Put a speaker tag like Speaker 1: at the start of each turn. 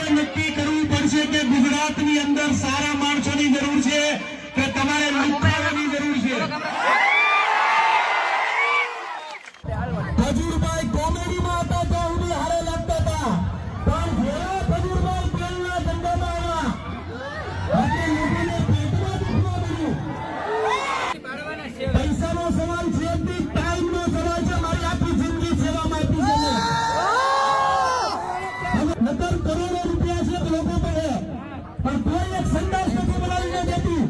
Speaker 1: પણ નક્કી કરવું પડશે કે ગુજરાતની અંદર સારા માણસોની જરૂર છે કે તમારે લુખાવાની જરૂર છે। ખજૂરભાઈ કોમેડીમાં હતા તો ઉની હારે લાગતા હતા, પણ જેવા ખજૂરભાઈ તેલના ધંધામાં આવ્યા એટલે લોકોને પેટમાં દુખવા મળ્યું। પૈસાનો સવાલ છે જ નહીં, ટાઈમનો સવાલ છે। મારી આખી જિંદગી સેવામાં આપી છે નતર કરોડો રૂપિયા છે લોકો પાસે, પણ કોઈ એક સંદાસ નથી બનાવીને દેતું।